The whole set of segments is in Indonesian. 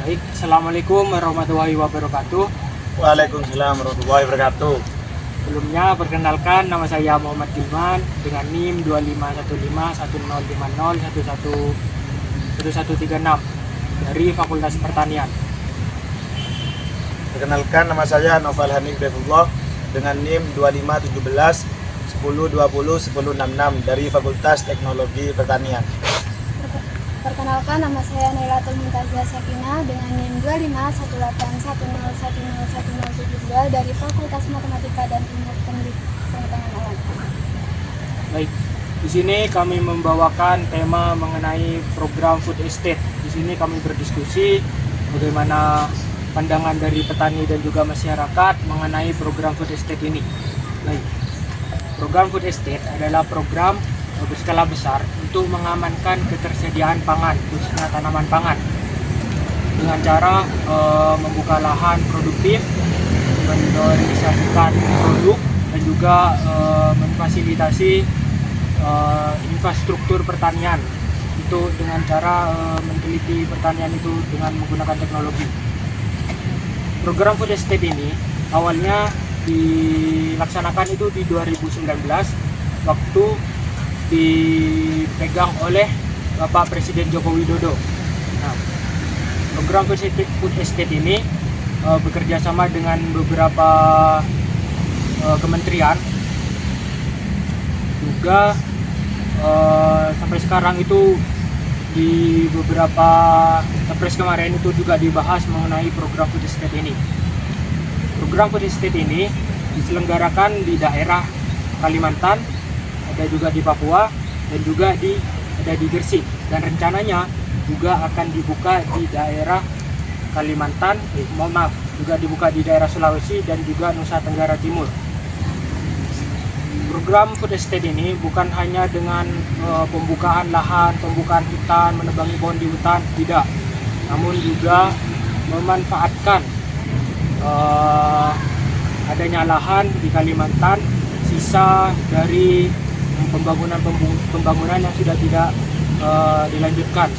Baik, Assalamualaikum warahmatullahi wabarakatuh. Waalaikumsalam warahmatullahi wabarakatuh. Sebelumnya, perkenalkan nama saya Muhammad Gilman dengan NIM 251510501136 dari Fakultas Pertanian. Perkenalkan, nama saya Noval Hanif Defullah dengan NIM 2517 1020 1066 dari Fakultas Teknologi Pertanian. Perkenalkan, nama saya Nailatul Muntazah Sakinah dengan NIM 251810101072 dari Fakultas Matematika dan Ilmu Pengetahuan Alam. Baik, di sini kami membawakan tema mengenai program food estate. Di sini kami berdiskusi bagaimana pandangan dari petani dan juga masyarakat mengenai program food estate ini. Baik, program food estate adalah program berskala besar untuk mengamankan ketersediaan pangan, khususnya tanaman pangan, dengan cara membuka lahan produktif, mendorganisasikan produk, dan juga memfasilitasi infrastruktur pertanian itu dengan cara meneliti pertanian itu dengan menggunakan teknologi. Program food estate ini awalnya dilaksanakan itu di 2019 waktu dipegang oleh Bapak Presiden Joko Widodo. Nah, program food estate ini bekerja sama dengan beberapa kementerian juga sampai sekarang itu di beberapa Kepres kemarin itu juga dibahas mengenai program food estate ini. Program food estate ini diselenggarakan di daerah Kalimantan, ada juga di Papua, dan juga ada di Gresik, dan rencananya juga akan dibuka di daerah Kalimantan, juga dibuka di daerah Sulawesi dan juga Nusa Tenggara Timur. Program food estate ini bukan hanya dengan pembukaan lahan, pembukaan hutan, menebangi pohon di hutan, tidak, namun juga memanfaatkan adanya lahan di Kalimantan, sisa dari pembangunan yang sudah tidak dilanjutkan.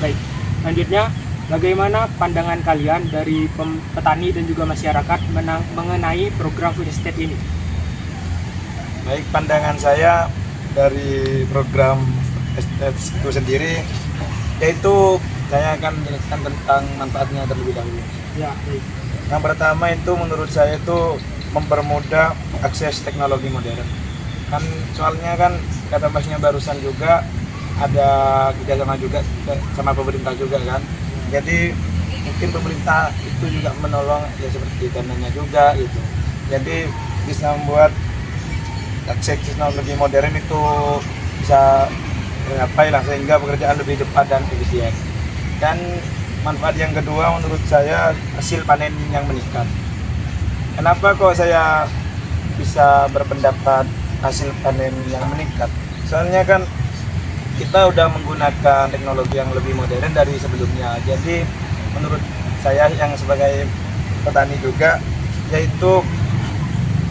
Baik, selanjutnya bagaimana pandangan kalian dari petani dan juga masyarakat mengenai program food estate ini? Baik, pandangan saya dari program estate itu sendiri, yaitu saya akan menjelaskan tentang manfaatnya terlebih dahulu. Ya, baik. Yang pertama itu menurut saya itu mempermudah akses teknologi modern. Kan soalnya kan kata masnya barusan juga ada kerjasama juga sama pemerintah juga kan. Jadi mungkin pemerintah itu juga menolong ya seperti dananya juga gitu. Jadi bisa membuat akses teknologi modern itu bisa tercapai lah sehingga pekerjaan lebih cepat dan efisien. Dan manfaat yang kedua menurut saya hasil panen yang meningkat. Kenapa kok saya bisa berpendapat hasil panen yang meningkat? Soalnya kan kita udah menggunakan teknologi yang lebih modern dari sebelumnya. Jadi menurut saya yang sebagai petani juga, yaitu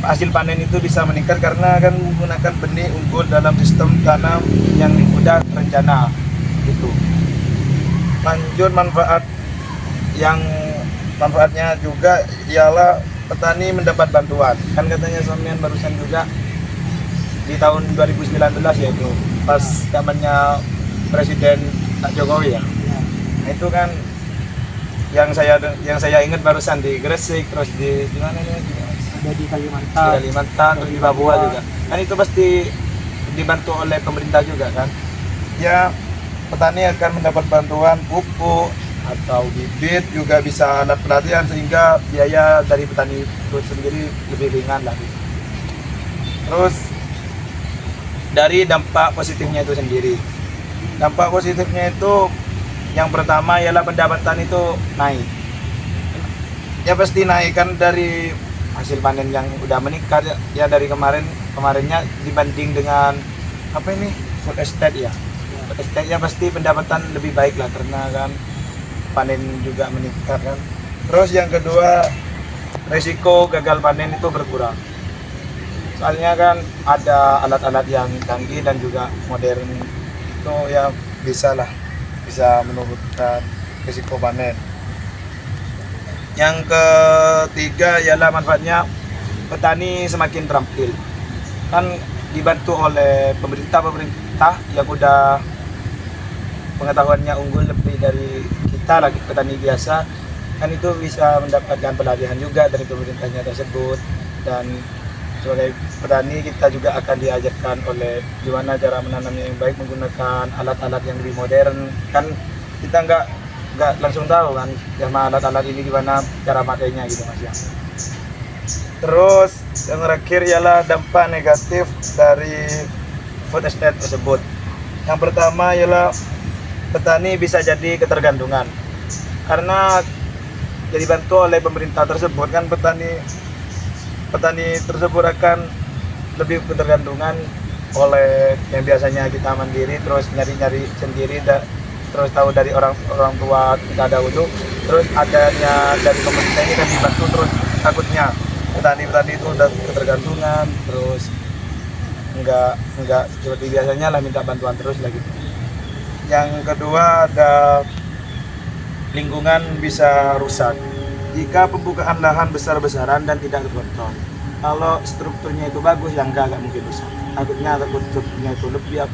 hasil panen itu bisa meningkat karena kan menggunakan benih unggul dalam sistem tanam yang mudah terencana gitu. Lanjut manfaatnya juga ialah petani mendapat bantuan. Kan katanya Somian barusan juga di tahun 2019 yaitu pas zamannya Presiden Pak Jokowi ya. Nah, itu kan yang saya ingat barusan di Gresik, terus di mana nih? Ada di Kalimantan, terus di Papua juga. Kan itu pasti dibantu oleh pemerintah juga kan. Ya, petani akan mendapat bantuan pupuk atau bibit, juga bisa alat pelatihan sehingga biaya dari petani itu sendiri lebih ringan lagi. Terus dari dampak positifnya itu sendiri. Dampak positifnya itu yang pertama ialah pendapatan itu naik. Ya pasti naik kan dari hasil panen yang udah meningkat ya dari kemarinnya dibanding dengan food estate ya. Food estate ya pasti pendapatan lebih baik lah karena kan panen juga meningkat kan. Terus yang kedua, resiko gagal panen itu berkurang. Soalnya kan ada alat-alat yang canggih dan juga modern itu ya bisa menurunkan risiko panen. Yang ketiga ialah manfaatnya petani semakin terampil. Kan dibantu oleh pemerintah yang udah pengetahuannya unggul lebih dari kita lagi petani biasa, kan itu bisa mendapatkan pelatihan juga dari pemerintahnya tersebut. Dan sebagai petani kita juga akan diajarkan oleh gimana cara menanamnya yang baik menggunakan alat-alat yang lebih modern. Kan kita nggak langsung tahu kan sama alat-alat ini gimana cara makainya gitu Mas ya. Terus yang terakhir ialah dampak negatif dari food estate tersebut. Yang pertama ialah petani bisa jadi ketergantungan, karena jadi bantu oleh pemerintah tersebut kan petani tersebut akan lebih ketergantungan oleh yang biasanya kita mandiri, terus nyari-nyari sendiri, terus tahu dari orang tua kita dahulu, terus adanya dari pemerintah ini kan dibantu, terus takutnya petani itu udah ketergantungan, terus enggak seperti biasanya lah minta bantuan terus lagi. Yang kedua ada lingkungan bisa rusak jika pembukaan lahan besar-besaran dan tidak terkontrol. Kalau strukturnya itu bagus, yang enggak mungkin rusak. Takut strukturnya itu lebih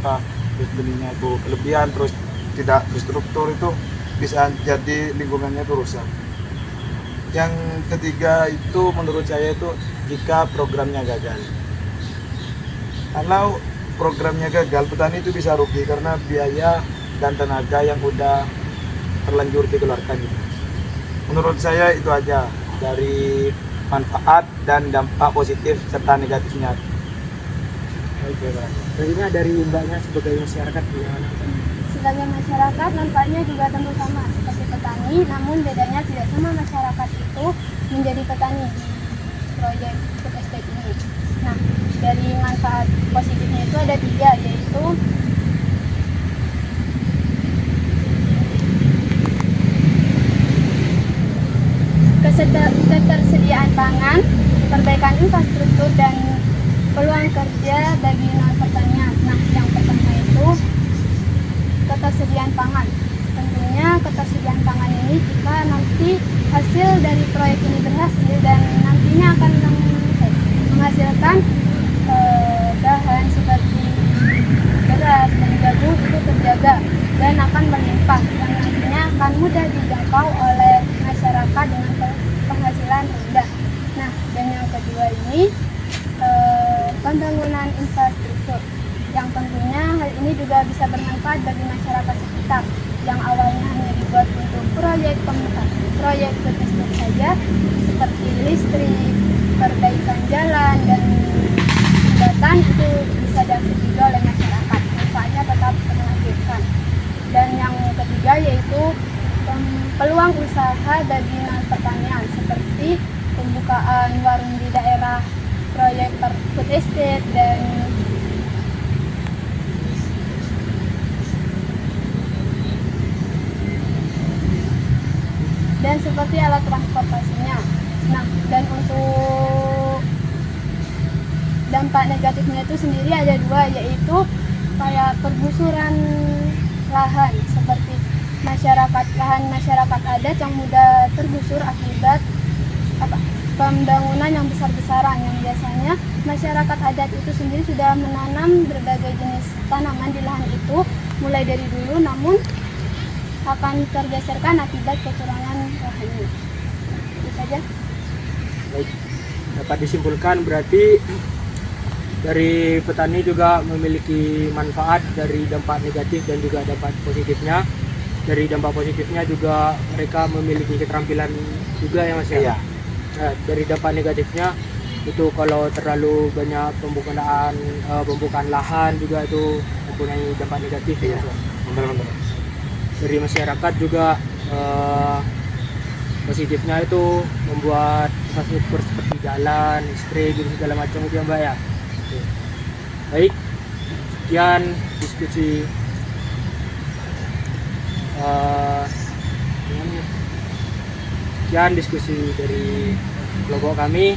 strukturnya itu kelebihan, terus tidak berstruktur, itu bisa jadi lingkungannya itu rusak. Yang ketiga itu menurut saya itu jika programnya gagal. Kalau programnya gagal, petani itu bisa rugi karena biaya dan tenaga yang udah terlanjur dikeluarkan gitu. Menurut saya itu aja dari manfaat dan dampak positif serta negatifnya. Oke, Pak. Selanjutnya dari Mbaknya sebagai masyarakat gimana? Sebagai masyarakat, manfaatnya juga tentu sama seperti petani, namun bedanya tidak sama masyarakat itu menjadi petani di proyek food estate ini. Nah, dari manfaat positifnya itu ada 3, yaitu ketersediaan pangan, perbaikan infrastruktur, dan peluang kerja bagi non-pertanian. Nah, yang pertama itu ketersediaan pangan. Tentunya ketersediaan pangan ini jika nanti hasil dari proyek ini berhasil dan nantinya akan menghasilkan bahan seperti beras dan jagung itu terjaga dan akan melimpah, yang nantinya akan mudah dijangkau oleh masyarakat dengan penghasilan rendah. Nah, dan yang kedua ini pembangunan infrastruktur, yang tentunya hal ini juga bisa bermanfaat bagi masyarakat sekitar yang awalnya hanya dibuat untuk proyek food estate saja, seperti listrik, perbaikan jalan, dan jembatan, itu bisa diakses juga oleh masyarakat. Manfaatnya tetap terlanjutkan. Dan yang ketiga yaitu peluang usaha bagi non-pertanian, seperti pembukaan warung di daerah proyek food estate dan seperti alat transportasinya. Nah, dan untuk dampak negatifnya itu sendiri ada 2, yaitu kayak pergusuran lahan, seperti lahan masyarakat adat yang mudah tergusur akibat pembangunan yang besar-besaran, yang biasanya masyarakat adat itu sendiri sudah menanam berbagai jenis tanaman di lahan itu mulai dari dulu, namun akan tergeserkan akibat kekurangan lahannya. Itu saja. Baik, dapat disimpulkan berarti dari petani juga memiliki manfaat dari dampak negatif dan juga dampak positifnya. Dari dampak positifnya juga mereka memiliki keterampilan juga ya Mas ya. Iya. Nah, dari dampak negatifnya itu kalau terlalu banyak pembukaan lahan juga itu mempunyai dampak negatif ya. Iya. Benar-benar. Dari masyarakat juga positifnya itu membuat infrastruktur seperti jalan, listrik, gitu segala macam itu ya Mbak ya. Oke. Baik, sekian diskusi sekian diskusi dari kelompok kami.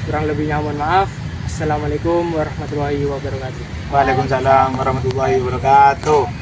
Kurang lebihnya mohon maaf. Assalamualaikum warahmatullahi wabarakatuh. Waalaikumsalam warahmatullahi wabarakatuh.